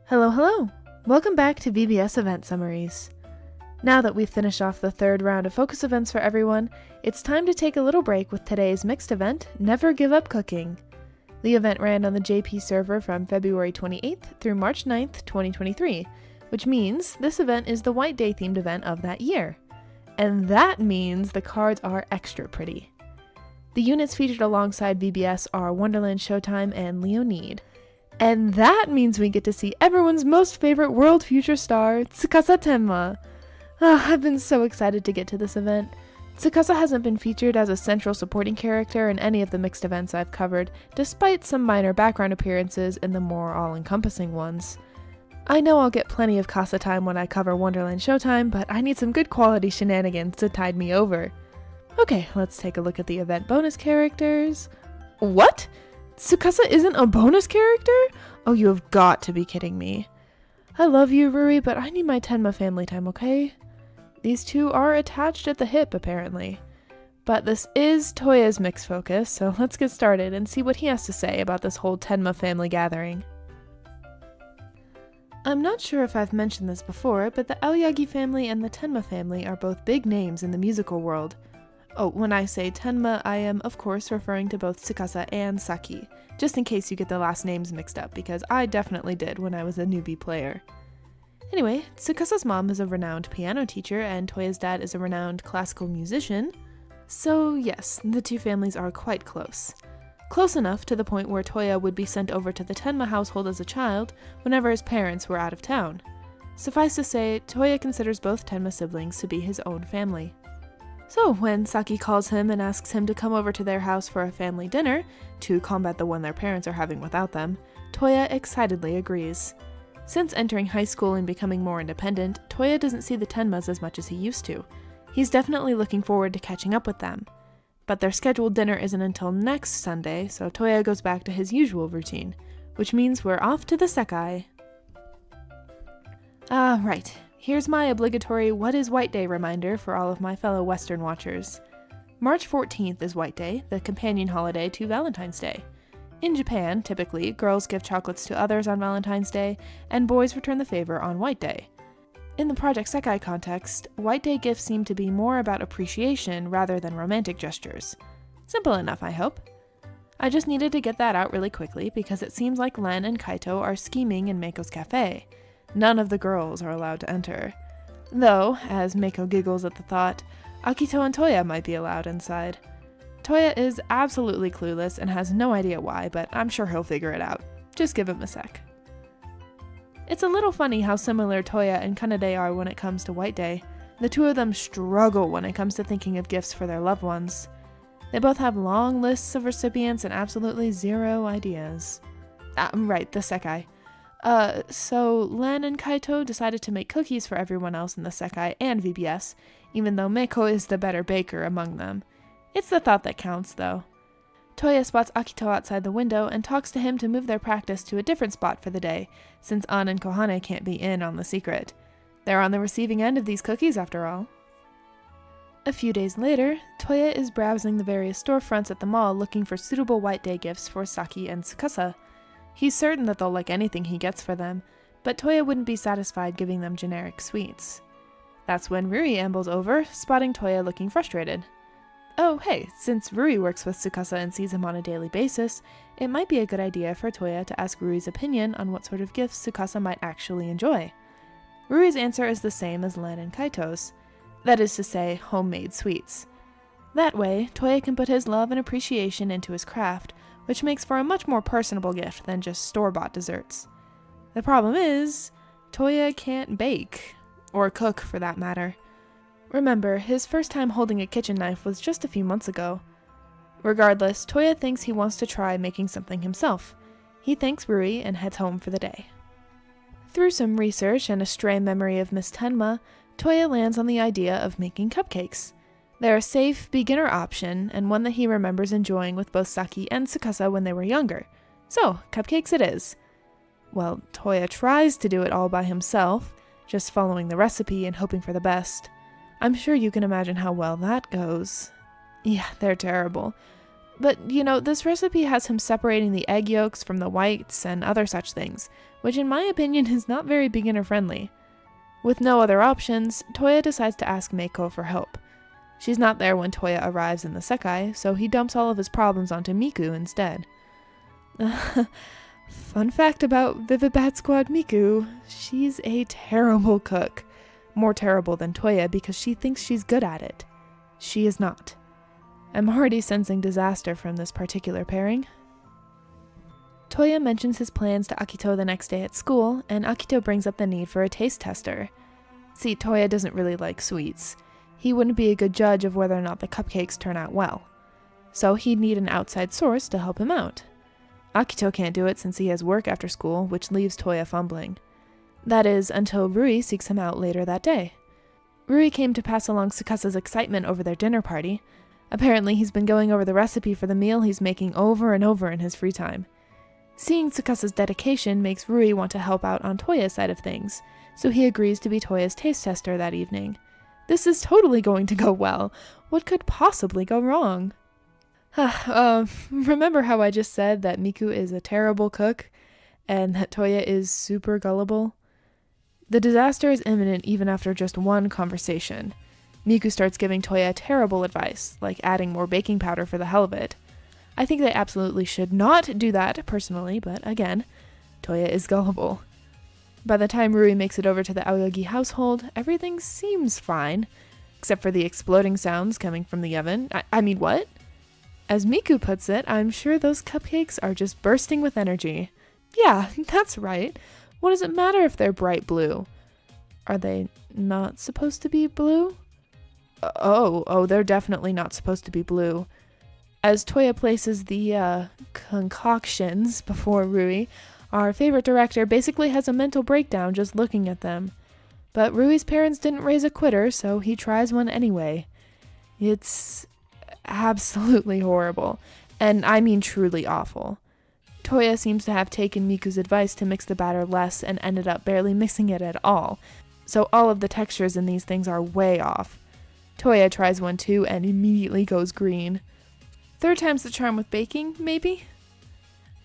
Hello, hello! Welcome back to VBS Event Summaries. Now that we've finished off the third round of focus events for everyone, it's time to take a little break with today's mixed event, Never Give Up Cooking. The event ran on the JP server from February 28th through March 9th, 2023, which means this event is the White Day themed event of that year. And that means the cards are extra pretty. The units featured alongside VBS are Wonderland Showtime and Leonid. And that means we get to see everyone's most favorite world future star, Tsukasa Tenma. I've been so excited to get to this event. Tsukasa hasn't been featured as a central supporting character in any of the mixed events I've covered, despite some minor background appearances in the more all-encompassing ones. I know I'll get plenty of Casa time when I cover Wonderland Showtime, but I need some good quality shenanigans to tide me over. Okay, let's take a look at the event bonus characters. What? Tsukasa isn't a bonus character? Oh, you have got to be kidding me. I love you, Ruri, but I need my Tenma family time, okay? These two are attached at the hip, apparently. But this is Toya's mixed focus, so let's get started and see what he has to say about this whole Tenma family gathering. I'm not sure if I've mentioned this before, but the Aoyagi family and the Tenma family are both big names in the musical world. Oh, when I say Tenma, I am, of course, referring to both Tsukasa and Saki, just in case you get the last names mixed up, because I definitely did when I was a newbie player. Anyway, Tsukasa's mom is a renowned piano teacher, and Toya's dad is a renowned classical musician, so yes, the two families are quite close. Close enough to the point where Toya would be sent over to the Tenma household as a child whenever his parents were out of town. Suffice to say, Toya considers both Tenma siblings to be his own family. So, when Saki calls him and asks him to come over to their house for a family dinner, to combat the one their parents are having without them, Toya excitedly agrees. Since entering high school and becoming more independent, Toya doesn't see the Tenmas as much as he used to. He's definitely looking forward to catching up with them. But their scheduled dinner isn't until next Sunday, so Toya goes back to his usual routine, which means we're off to the Sekai. Right. Here's my obligatory What is White Day reminder for all of my fellow Western watchers. March 14th is White Day, the companion holiday to Valentine's Day. In Japan, typically, girls give chocolates to others on Valentine's Day, and boys return the favor on White Day. In the Project Sekai context, White Day gifts seem to be more about appreciation rather than romantic gestures. Simple enough, I hope. I just needed to get that out really quickly because it seems like Len and Kaito are scheming in Meiko's cafe. None of the girls are allowed to enter. Though, as Meiko giggles at the thought, Akito and Toya might be allowed inside. Toya is absolutely clueless and has no idea why, but I'm sure he'll figure it out. Just give him a sec. It's a little funny how similar Toya and Kanade are when it comes to White Day. The two of them struggle when it comes to thinking of gifts for their loved ones. They both have long lists of recipients and absolutely zero ideas. Right, the Sekai. So Len and Kaito decided to make cookies for everyone else in the Sekai and VBS, even though Meiko is the better baker among them. It's the thought that counts, though. Toya spots Akito outside the window and talks to him to move their practice to a different spot for the day, since An and Kohane can't be in on the secret. They're on the receiving end of these cookies, after all. A few days later, Toya is browsing the various storefronts at the mall looking for suitable White Day gifts for Saki and Tsukasa. He's certain that they'll like anything he gets for them, but Toya wouldn't be satisfied giving them generic sweets. That's when Ruri ambles over, spotting Toya looking frustrated. Oh, hey, since Ruri works with Tsukasa and sees him on a daily basis, it might be a good idea for Toya to ask Ruri's opinion on what sort of gifts Tsukasa might actually enjoy. Ruri's answer is the same as Len and Kaito's. That is to say, homemade sweets. That way, Toya can put his love and appreciation into his craft, which makes for a much more personable gift than just store-bought desserts. The problem is, Toya can't bake, or cook for that matter. Remember, his first time holding a kitchen knife was just a few months ago. Regardless, Toya thinks he wants to try making something himself. He thanks Ruri and heads home for the day. Through some research and a stray memory of Miss Tenma, Toya lands on the idea of making cupcakes. They're a safe, beginner option, and one that he remembers enjoying with both Saki and Tsukasa when they were younger. So, cupcakes it is. Well, Toya tries to do it all by himself, just following the recipe and hoping for the best. I'm sure you can imagine how well that goes. Yeah, they're terrible. But, this recipe has him separating the egg yolks from the whites and other such things, which in my opinion is not very beginner-friendly. With no other options, Toya decides to ask Meiko for help. She's not there when Toya arrives in the Sekai, so he dumps all of his problems onto Miku instead. Fun fact about Vivid Bat Squad Miku, she's a terrible cook. More terrible than Toya because she thinks she's good at it. She is not. I'm already sensing disaster from this particular pairing. Toya mentions his plans to Akito the next day at school, and Akito brings up the need for a taste tester. See, Toya doesn't really like sweets. He wouldn't be a good judge of whether or not the cupcakes turn out well. So he'd need an outside source to help him out. Akito can't do it since he has work after school, which leaves Toya fumbling. That is, until Rui seeks him out later that day. Rui came to pass along Tsukasa's excitement over their dinner party. Apparently he's been going over the recipe for the meal he's making over and over in his free time. Seeing Tsukasa's dedication makes Rui want to help out on Toya's side of things, so he agrees to be Toya's taste tester that evening. This is totally going to go well. What could possibly go wrong? Remember how I just said that Miku is a terrible cook, and that Toya is super gullible? The disaster is imminent even after just one conversation. Miku starts giving Toya terrible advice, like adding more baking powder for the hell of it. I think they absolutely should not do that, personally, but again, Toya is gullible. By the time Rui makes it over to the Aoyagi household, everything seems fine, except for the exploding sounds coming from the oven. I mean, what? As Miku puts it, I'm sure those cupcakes are just bursting with energy. Yeah, that's right. What does it matter if they're bright blue? Are they not supposed to be blue? Oh, they're definitely not supposed to be blue. As Toya places the concoctions before Rui, our favorite director basically has a mental breakdown just looking at them. But Rui's parents didn't raise a quitter, so he tries one anyway. It's absolutely horrible, and I mean truly awful. Toya seems to have taken Miku's advice to mix the batter less and ended up barely mixing it at all, so all of the textures in these things are way off. Toya tries one too and immediately goes green. Third time's the charm with baking, maybe?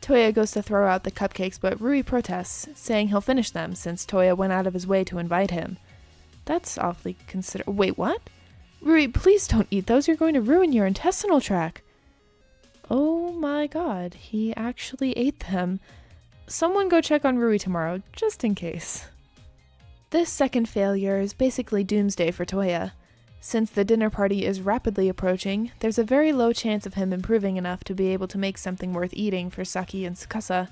Toya goes to throw out the cupcakes, but Rui protests, saying he'll finish them since Toya went out of his way to invite him. That's awfully Wait, what? Rui, please don't eat those, you're going to ruin your intestinal tract. Oh my god, he actually ate them. Someone go check on Rui tomorrow, just in case. This second failure is basically doomsday for Toya. Since the dinner party is rapidly approaching, there's a very low chance of him improving enough to be able to make something worth eating for Saki and Tsukasa.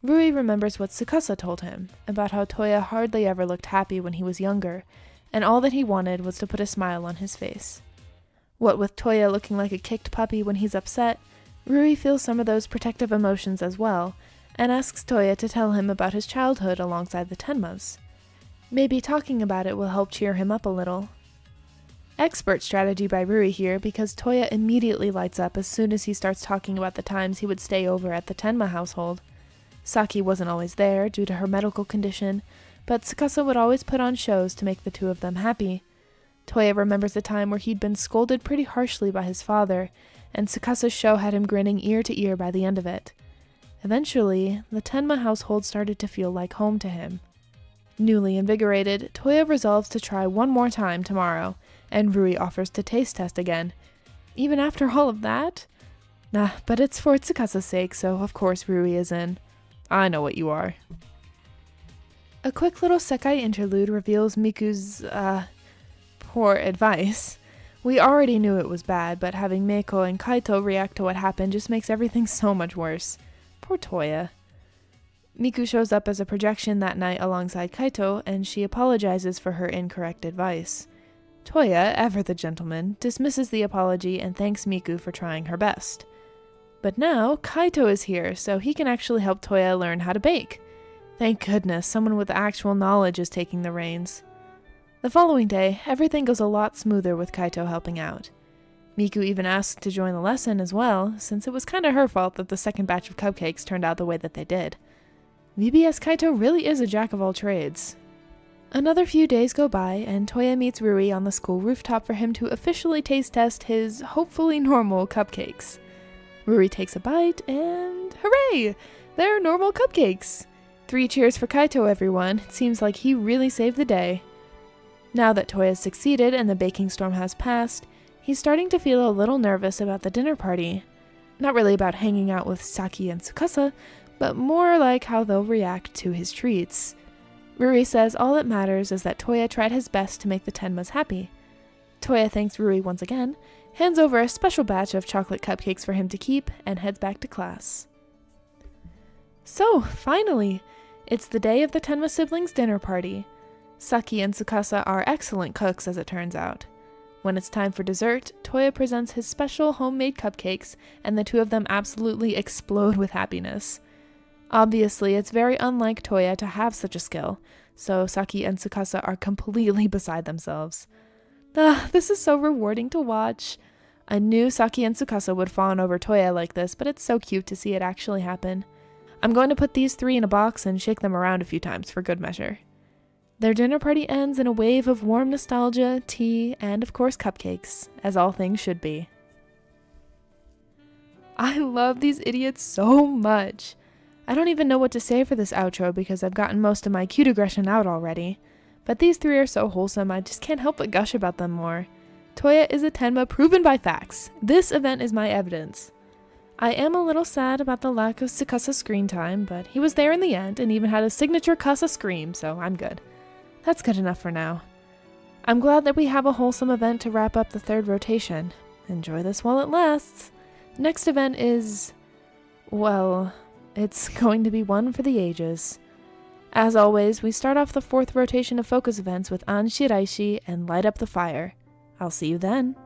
Rui remembers what Tsukasa told him, about how Toya hardly ever looked happy when he was younger, and all that he wanted was to put a smile on his face. What with Toya looking like a kicked puppy when he's upset, Rui feels some of those protective emotions as well, and asks Toya to tell him about his childhood alongside the Tenmas. Maybe talking about it will help cheer him up a little. Expert strategy by Rui here, because Toya immediately lights up as soon as he starts talking about the times he would stay over at the Tenma household. Saki wasn't always there due to her medical condition, but Tsukasa would always put on shows to make the two of them happy. Toya remembers a time where he'd been scolded pretty harshly by his father, and Tsukasa's show had him grinning ear to ear by the end of it. Eventually, the Tenma household started to feel like home to him. Newly invigorated, Toya resolves to try one more time tomorrow, and Rui offers to taste test again. Even after all of that? Nah, but it's for Tsukasa's sake, so of course Rui is in. I know what you are. A quick little Sekai interlude reveals Miku's, poor advice. We already knew it was bad, but having Meiko and Kaito react to what happened just makes everything so much worse. Poor Toya. Miku shows up as a projection that night alongside Kaito, and she apologizes for her incorrect advice. Toya, ever the gentleman, dismisses the apology and thanks Miku for trying her best. But now, Kaito is here, so he can actually help Toya learn how to bake. Thank goodness, someone with actual knowledge is taking the reins. The following day, everything goes a lot smoother with Kaito helping out. Miku even asked to join the lesson as well, since it was kinda her fault that the second batch of cupcakes turned out the way that they did. VBS Kaito really is a jack of all trades. Another few days go by, and Toya meets Rui on the school rooftop for him to officially taste test his hopefully normal cupcakes. Ruri takes a bite, and hooray! They're normal cupcakes! 3 cheers for Kaito, everyone. It seems like he really saved the day. Now that Toya's succeeded and the baking storm has passed, he's starting to feel a little nervous about the dinner party. Not really about hanging out with Saki and Tsukasa, but more like how they'll react to his treats. Ruri says all that matters is that Toya tried his best to make the Tenmas happy. Toya thanks Ruri once again, hands over a special batch of chocolate cupcakes for him to keep, and heads back to class. So, finally! It's the day of the Tenma siblings' dinner party. Saki and Tsukasa are excellent cooks, as it turns out. When it's time for dessert, Toya presents his special homemade cupcakes, and the two of them absolutely explode with happiness. Obviously, it's very unlike Toya to have such a skill, so Saki and Tsukasa are completely beside themselves. This is so rewarding to watch. I knew Saki and Tsukasa would fawn over Toya like this, but it's so cute to see it actually happen. I'm going to put these 3 in a box and shake them around a few times for good measure. Their dinner party ends in a wave of warm nostalgia, tea, and of course cupcakes, as all things should be. I love these idiots so much. I don't even know what to say for this outro because I've gotten most of my cute aggression out already. But these 3 are so wholesome, I just can't help but gush about them more. Toya is a Tenma proven by facts. This event is my evidence. I am a little sad about the lack of Tsukasa's screen time, but he was there in the end and even had a signature Kasa scream, so I'm good. That's good enough for now. I'm glad that we have a wholesome event to wrap up the 3rd rotation. Enjoy this while it lasts. Next event is... well, it's going to be one for the ages. As always, we start off the 4th rotation of focus events with An Shiraishi and Light Up the Fire. I'll see you then.